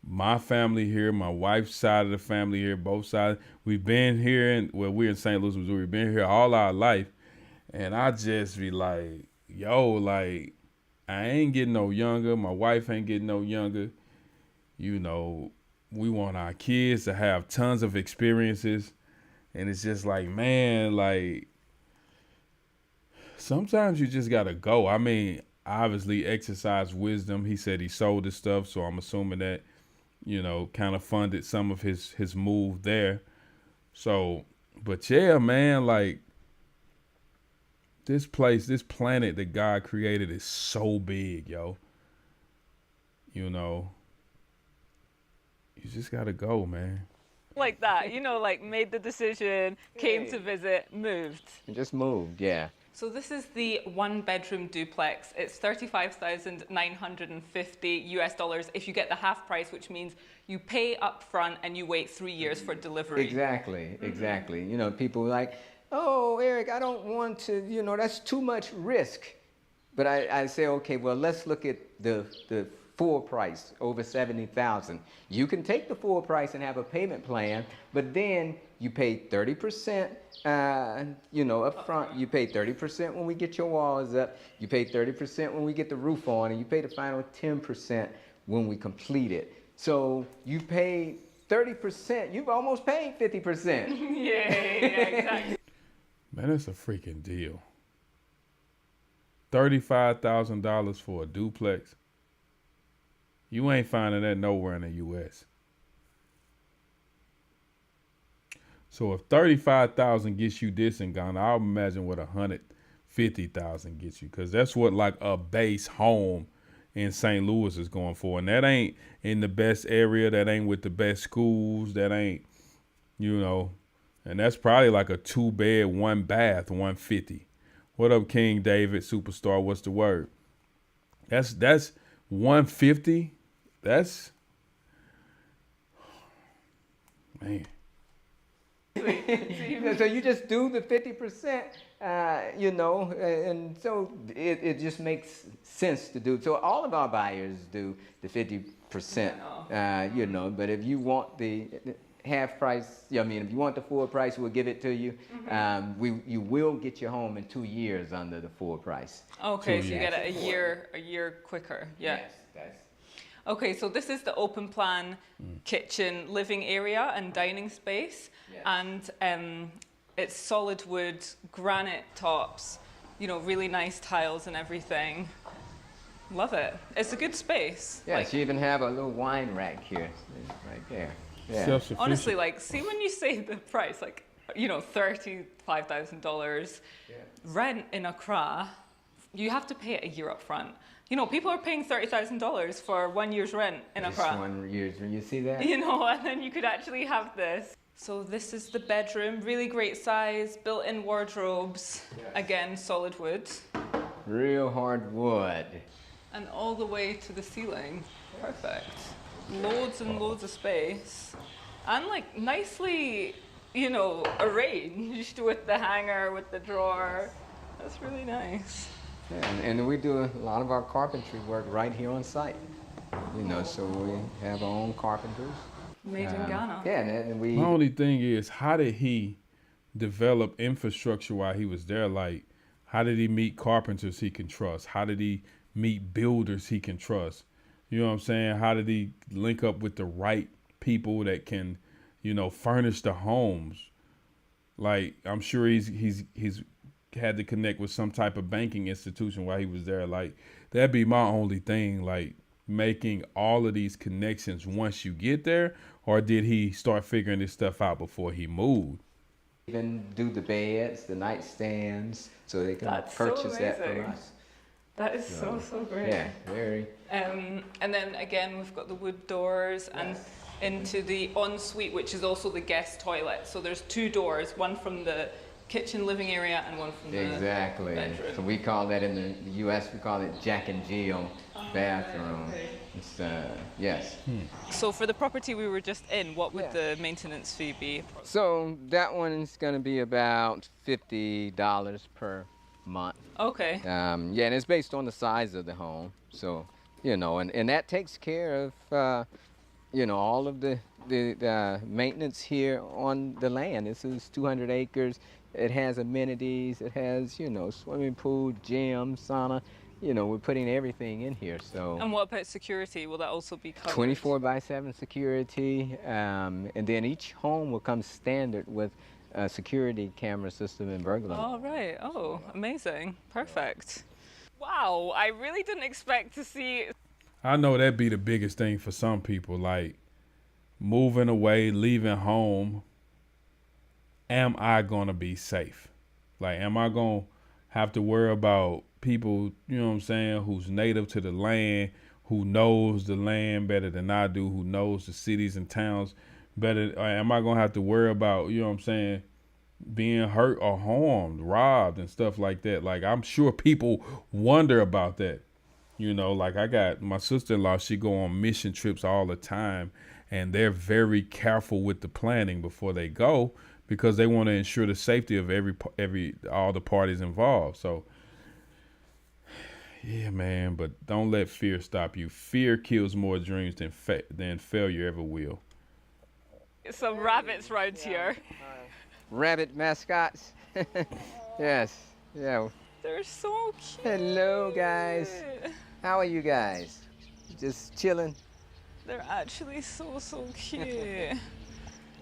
My family here, my wife's side of the family here, both sides. We've been here, and well, we're in St. Louis, Missouri. We've been here all our life. And I just be like, yo, like, I ain't getting no younger. My wife ain't getting no younger. You know, we want our kids to have tons of experiences. And it's just like, man, like, sometimes you just got to go. I mean, obviously exercise wisdom. He said he sold his stuff, so I'm assuming that, you know, kind of funded some of his move there. So, but yeah, man, like, this place, this planet that God created is so big, yo. You know, you just got to go, man. like that, like made the decision, came to visit, moved. Just moved, yeah. So this is the 1-bedroom duplex. It's $35,950 US if you get the half price, which means you pay up front and you wait 3 years for delivery. Exactly, exactly. You know, people are like, oh, Eric, I don't want to, that's too much risk. But I say, okay, well, let's look at the full price, over $70,000. You can take the full price and have a payment plan, but then you pay 30%, up front. You pay 30% when we get your walls up. You pay 30% when we get the roof on, and you pay the final 10% when we complete it. So you pay 30%. You've almost paid 50%. Yeah, exactly. Man, that's a freaking deal. $35,000 for a duplex. You ain't finding that nowhere in the U.S. So if $35,000 gets you this in Ghana, I'll imagine what $150,000 gets you, because that's what like a base home in St. Louis is going for, and that ain't in the best area, that ain't with the best schools, that ain't, and that's probably like a 2-bed, 1-bath, $150,000. What up, King David, superstar? What's the word? That's $150,000. That's, man. So you just do the 50%, and so it just makes sense to do. So all of our buyers do the 50%, but if you want the half price, if you want the full price, we'll give it to you. You will get your home in 2 years under the full price. Okay, so you get it a year quicker. Yeah. Yes, that's. Okay, so this is the open plan kitchen, living area and dining space. Yes. And it's solid wood, granite tops, really nice tiles and everything. Love it. It's a good space. Yes, you even have a little wine rack here, right there. Yeah. Honestly, see when you say the price, $35,000 rent in Accra, you have to pay it a year up front. People are paying $30,000 for 1 year's rent in Accra. Just 1 year's rent, you see that? And then you could actually have this. So this is the bedroom, really great size, built-in wardrobes, again, solid wood. Real hard wood. And all the way to the ceiling, perfect. Loads and loads of space. And nicely, arranged with the hanger, with the drawer. That's really nice. Yeah, and we do a lot of our carpentry work right here on site. So we have our own carpenters. Made in Ghana. Yeah, and we. My only thing is, how did he develop infrastructure while he was there? Like, how did he meet carpenters he can trust? How did he meet builders he can trust? You know what I'm saying? How did he link up with the right people that can, furnish the homes. Like, I'm sure he's had to connect with some type of banking institution while he was there. Like, that'd be my only thing, like making all of these connections once you get there, or did he start figuring this stuff out before he moved? Even do the beds, the nightstands, so they can purchase that from us. That is so great. Yeah, very. And then again, we've got the wood doors and into the ensuite, which is also the guest toilet. So there's 2 doors, one from the kitchen living area and one from the bedroom. So we call that in the U.S. we call it Jack and Jill bathroom. Okay. It's yes. So for the property we were just in, what would the maintenance fee be? So that one's going to be about $50 per month. Okay. And it's based on the size of the home. So, and that takes care of, all of the maintenance here on the land. This is 200 acres. It has amenities. It has, swimming pool, gym, sauna. We're putting everything in here. So. And what about security? Will that also be covered? 24/7 security, and then each home will come standard with a security camera system and burglar. Oh, right. Oh, amazing. Perfect. Wow, I really didn't expect to see. I know that'd be the biggest thing for some people, like moving away, leaving home. Am I going to be safe? Like, am I going to have to worry about people, who's native to the land, who knows the land better than I do, who knows the cities and towns better? Or am I going to have to worry about, being hurt or harmed, robbed and stuff like that? Like, I'm sure people wonder about that. Like I got my sister-in-law, she go on mission trips all the time, and they're very careful with the planning before they go because they want to ensure the safety of all the parties involved. So, yeah, man, but don't let fear stop you. Fear kills more dreams than failure ever will. Some rabbits right here. Rabbit mascots. Yes. Yeah. They're so cute. Hello, guys. How are you guys? Just chilling? They're actually so cute.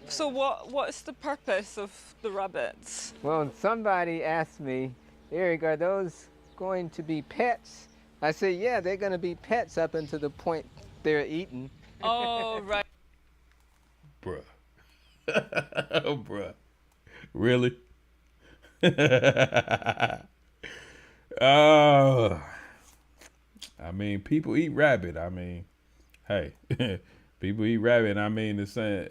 So what's the purpose of the rabbits? Well, somebody asked me, Eric, are those going to be pets? I said, yeah, they're going to be pets up until the point they're eaten. Oh, right. Bruh. Oh, bruh. Really? I mean, people eat rabbit. I mean, hey, people eat rabbit. I mean, the same.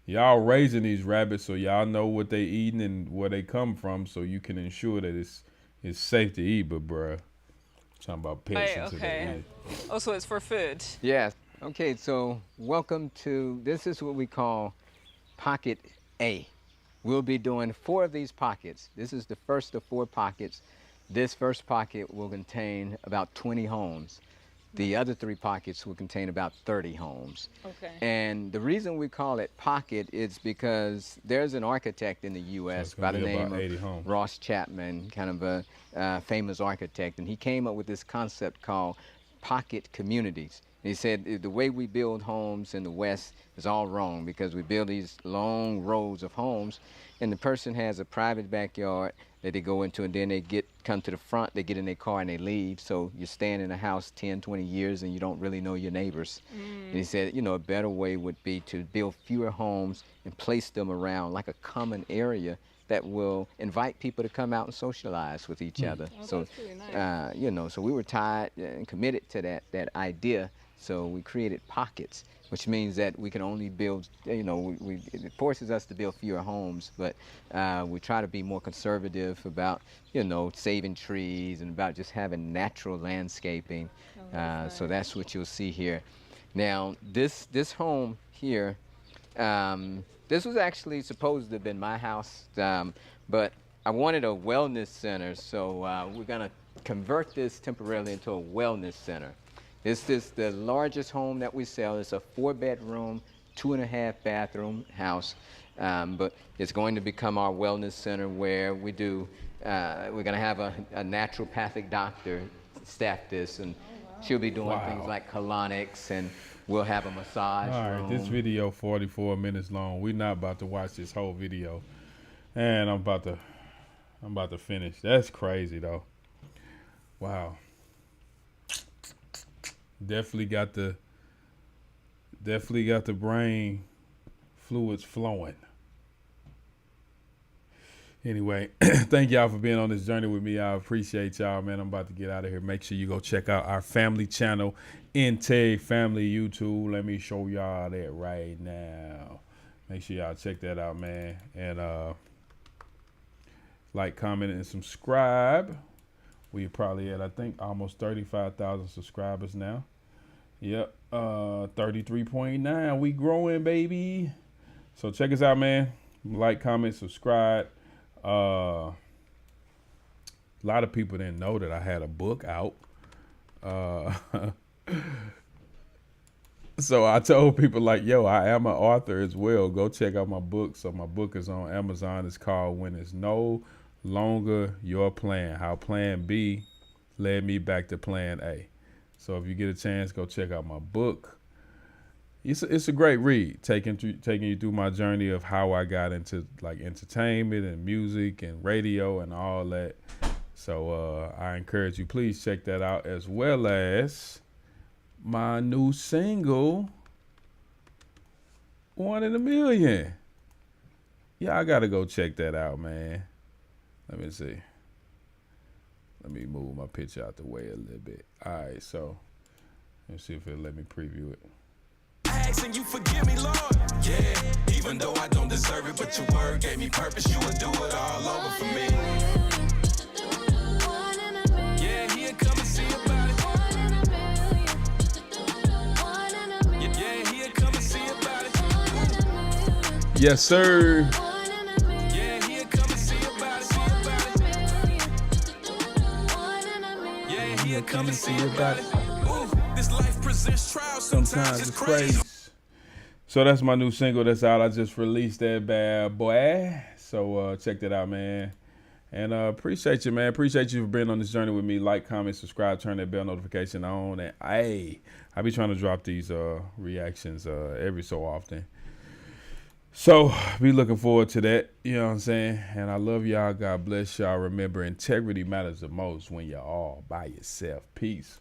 Y'all raising these rabbits, so y'all know what they eating and where they come from, so you can ensure that it's safe to eat. But bruh, talking about pets until they eat. Oh, so it's for food. Yes. Okay. So welcome to. This is what we call Pocket A. We'll be doing 4 of these pockets. This is the first of 4 pockets. This first pocket will contain about 20 homes. The other 3 pockets will contain about 30 homes. Okay. And the reason we call it pocket is because there's an architect in the U.S. by the name of Ross Chapman, kind of a famous architect, and he came up with this concept called pocket communities. He said the way we build homes in the West is all wrong because we build these long rows of homes, and the person has a private backyard that they go into, and then they come to the front, they get in their car and they leave. So you're staying in a house 10, 20 years and you don't really know your neighbors. And he said, a better way would be to build fewer homes and place them around like a common area that will invite people to come out and socialize with each other. Oh, so, that's really nice. So we were tied and committed to that idea. So we created pockets, which means that we can only build, it forces us to build fewer homes, but we try to be more conservative about, saving trees and about just having natural landscaping. So that's what you'll see here. Now, this home here, this was actually supposed to have been my house, but I wanted a wellness center, so we're going to convert this temporarily into a wellness center. This is the largest home that we sell. It's a 4-bedroom, 2.5 bathroom house, but it's going to become our wellness center where we do, we're going to have a naturopathic doctor staff this, and she'll be doing things like colonics and We'll have a massage All right, room. this video 44 minutes long. We're not about to watch this whole video. And I'm about to finish. That's crazy though. Wow. Definitely got the brain fluids flowing. Anyway, thank y'all for being on this journey with me. I appreciate y'all, man. I'm about to get out of here. Make sure you go check out our family channel, Nteg Family YouTube. Let me show y'all that right now. Make sure y'all check that out, man. And like, comment, and subscribe. We're probably at, I think, almost 35,000 subscribers now. Yep, 33.9. We growing, baby. So check us out, man. Like, comment, subscribe. A lot of people didn't know that I had a book out. So I told people, like, yo, I am an author as well. Go check out my book. So my book is on Amazon. It's called When It's No Longer Your Plan, How Plan B Led Me Back to Plan A. So if you get a chance, go check out my book. It's a great read, taking you through my journey of how I got into like entertainment and music and radio and all that. So I encourage you, please check that out, as well as my new single, 1 in a Million. Yeah, I gotta go check that out, man. Let me see. Let me move my picture out the way a little bit. All right, so let's see if it'll let me preview it. And you forgive me, Lord. Yeah, even though I don't deserve it, but your word gave me purpose. You would do it all over for me. Yeah, he'll come and see about it. Yeah, he'll come and see about it. Yes, sir. Yeah, he'll come and see about it. Yeah, he'll come and see about it. Ooh, this life presents trials. Sometimes it's crazy. So that's my new single that's out. I just released that bad boy. So check that out, man. And appreciate you, man. Appreciate you for being on this journey with me. Like, comment, subscribe, turn that bell notification on. And I be trying to drop these reactions every so often. So be looking forward to that. You know what I'm saying? And I love y'all. God bless y'all. Remember, integrity matters the most when you're all by yourself. Peace.